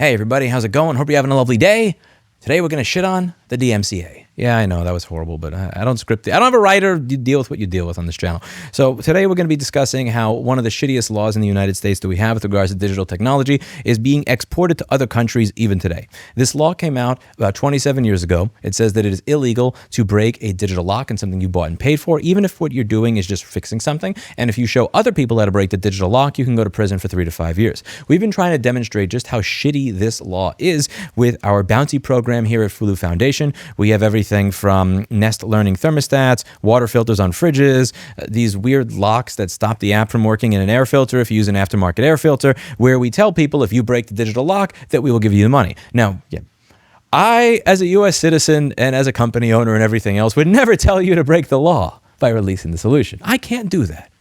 Hey everybody, how's it going? Hope you're having a lovely day. Today we're going to shit on the DMCA. Yeah, I know that was horrible, but I don't script it. I don't have a writer. You deal with what you deal with on this channel. So today we're going to be discussing how one of the shittiest laws in the United States that we have with regards to digital technology is being exported to other countries even today. This law came out about 27 years ago. It says that it is illegal to break a digital lock in something you bought and paid for, even if what you're doing is just fixing something. And if you show other people how to break the digital lock, you can go to prison for 3 to 5 years. We've been trying to demonstrate just how shitty this law is with our bounty program here at Fulu Foundation. We have everything from Nest Learning thermostats, water filters on fridges, these weird locks that stop the app from working in an air filter if you use an aftermarket air filter, where we tell people if you break the digital lock that we will give you the money. Now, I, as a U.S. citizen and as a company owner and everything else, would never tell you to break the law by releasing the solution. I can't do that.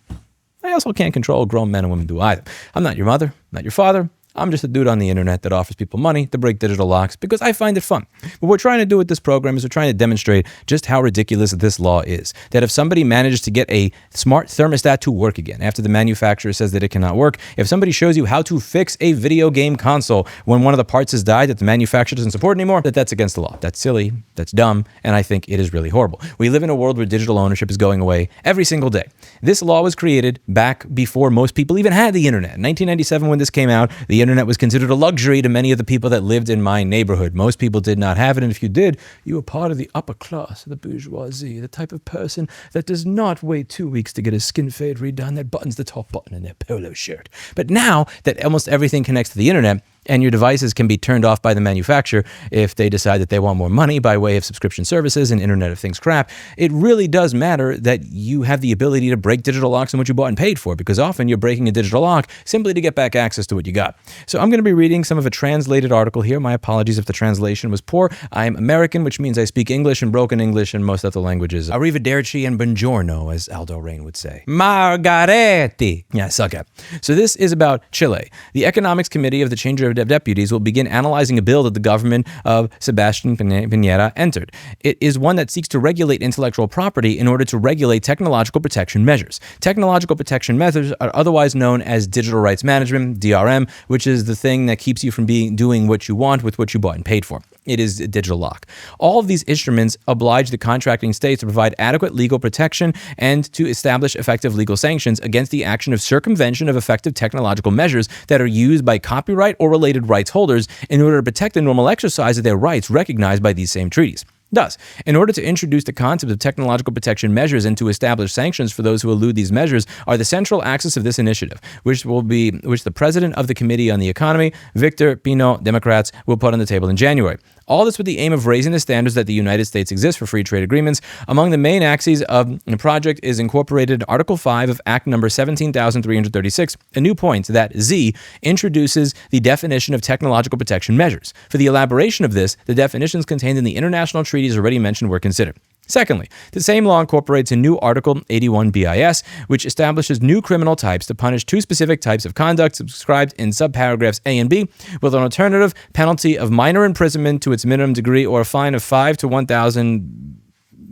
I also can't control what grown men and women do either. I'm not your mother, not your father. I'm just a dude on the internet that offers people money to break digital locks because I find it fun. What we're trying to do with this program is we're trying to demonstrate just how ridiculous this law is. That if somebody manages to get a smart thermostat to work again after the manufacturer says that it cannot work, if somebody shows you how to fix a video game console when one of the parts has died that the manufacturer doesn't support anymore, that's against the law. That's silly, that's dumb, and I think it is really horrible. We live in a world where digital ownership is going away every single day. This law was created back before most people even had the internet. In 1997, when this came out, the internet was considered a luxury to many of the people that lived in my neighborhood. Most people did not have it, and if you did, you were part of the upper class, the bourgeoisie, the type of person that does not wait 2 weeks to get his skin fade redone, that buttons the top button in their polo shirt. But now that almost everything connects to the internet, and your devices can be turned off by the manufacturer if they decide that they want more money by way of subscription services and Internet of Things crap, it really does matter that you have the ability to break digital locks on what you bought and paid for, because often you're breaking a digital lock simply to get back access to what you got. So I'm going to be reading some of a translated article here. My apologies if the translation was poor. I'm American, which means I speak English and broken English and most other languages. Arrivederci and buongiorno, as Aldo Rain would say. Margaretti. Yeah, suck it. So this is about Chile. The Economics Committee of the Chamber of Deputies will begin analyzing a bill that the government of Sebastián Piñera entered. It is one that seeks to regulate intellectual property in order to regulate technological protection measures. Technological protection measures are otherwise known as digital rights management, DRM, which is the thing that keeps you from doing what you want with what you bought and paid for. It is a digital lock. All of these instruments oblige the contracting states to provide adequate legal protection and to establish effective legal sanctions against the action of circumvention of effective technological measures that are used by copyright or related rights holders in order to protect the normal exercise of their rights recognized by these same treaties. Thus, in order to introduce the concept of technological protection measures and to establish sanctions for those who elude these measures are the central axis of this initiative, which the president of the Committee on the Economy, Victor Pino, Democrats, will put on the table in January. All this with the aim of raising the standards that the United States exists for free trade agreements. Among the main axes of the project is incorporated Article 5 of Act Number 17,336, a new point that Z introduces the definition of technological protection measures. For the elaboration of this, the definitions contained in the international treaties already mentioned were considered. Secondly, the same law incorporates a new Article 81 BIS, which establishes new criminal types to punish 2 specific types of conduct subscribed in subparagraphs A and B, with an alternative penalty of minor imprisonment to its minimum degree or a fine of 5 to 1,000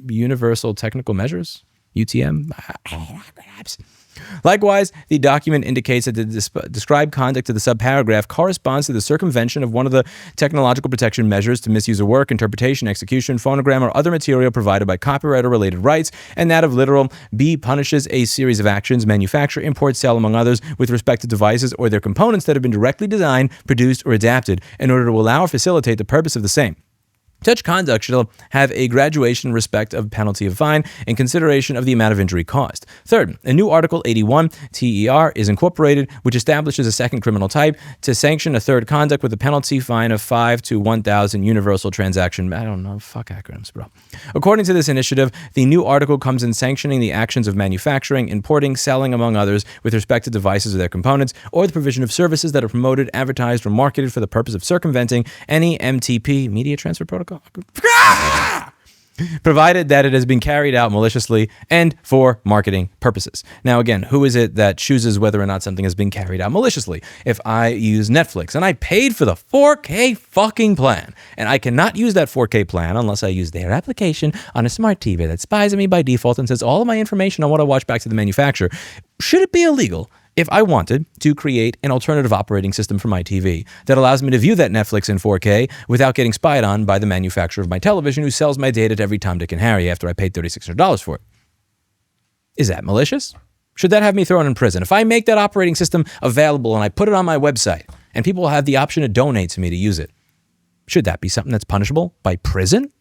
universal technical measures, UTM. Likewise, the document indicates that the described conduct of the subparagraph corresponds to the circumvention of one of the technological protection measures to misuse of work, interpretation, execution, phonogram, or other material provided by copyright or related rights, and that of literal B punishes a series of actions, manufacture, import, sell, among others, with respect to devices or their components that have been directly designed, produced, or adapted in order to allow or facilitate the purpose of the same. Such conduct shall have a graduation in respect of penalty of fine in consideration of the amount of injury caused. Third, a new Article 81 TER is incorporated, which establishes a second criminal type to sanction a third conduct with a penalty fine of 5 to 1,000 universal transaction. I don't know, fuck acronyms, bro. According to this initiative, the new article comes in sanctioning the actions of manufacturing, importing, selling, among others, with respect to devices or their components, or the provision of services that are promoted, advertised, or marketed for the purpose of circumventing any MTP, media transfer protocol, provided that it has been carried out maliciously and for marketing purposes. Now, again, who is it that chooses whether or not something has been carried out maliciously? If I use Netflix and I paid for the 4K fucking plan, and I cannot use that 4K plan unless I use their application on a smart TV that spies on me by default and says all of my information on what I watch back to the manufacturer, should it be illegal If I wanted to create an alternative operating system for my TV that allows me to view that Netflix in 4K without getting spied on by the manufacturer of my television who sells my data to every Tom, Dick, and Harry after I paid $3,600 for it, is that malicious? Should that have me thrown in prison? If I make that operating system available and I put it on my website and people will have the option to donate to me to use it, should that be something that's punishable by prison?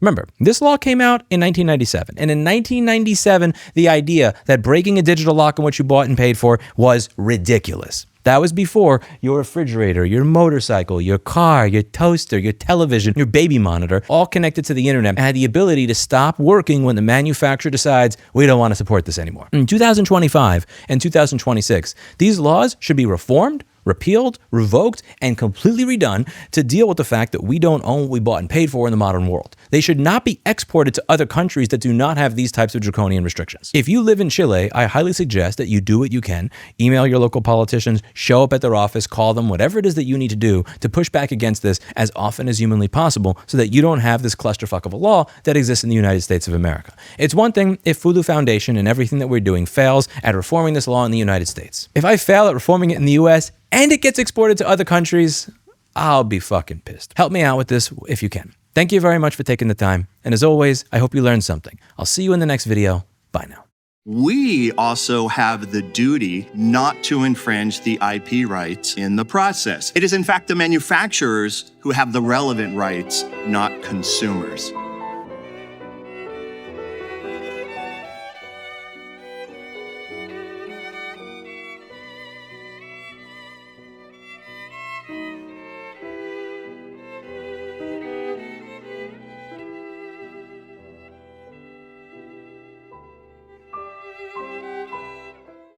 Remember, this law came out in 1997, and in 1997, the idea that breaking a digital lock on what you bought and paid for was ridiculous. That was before your refrigerator, your motorcycle, your car, your toaster, your television, your baby monitor, all connected to the internet, had the ability to stop working when the manufacturer decides we don't want to support this anymore. In 2025 and 2026, these laws should be reformed, repealed, revoked, and completely redone to deal with the fact that we don't own what we bought and paid for in the modern world. They should not be exported to other countries that do not have these types of draconian restrictions. If you live in Chile, I highly suggest that you do what you can. Email your local politicians, show up at their office, call them, whatever it is that you need to do to push back against this as often as humanly possible so that you don't have this clusterfuck of a law that exists in the United States of America. It's one thing if Fulu Foundation and everything that we're doing fails at reforming this law in the United States. If I fail at reforming it in the US, and it gets exported to other countries, I'll be fucking pissed. Help me out with this if you can. Thank you very much for taking the time. And as always, I hope you learned something. I'll see you in the next video. Bye now. We also have the duty not to infringe the IP rights in the process. It is in fact the manufacturers who have the relevant rights, not consumers.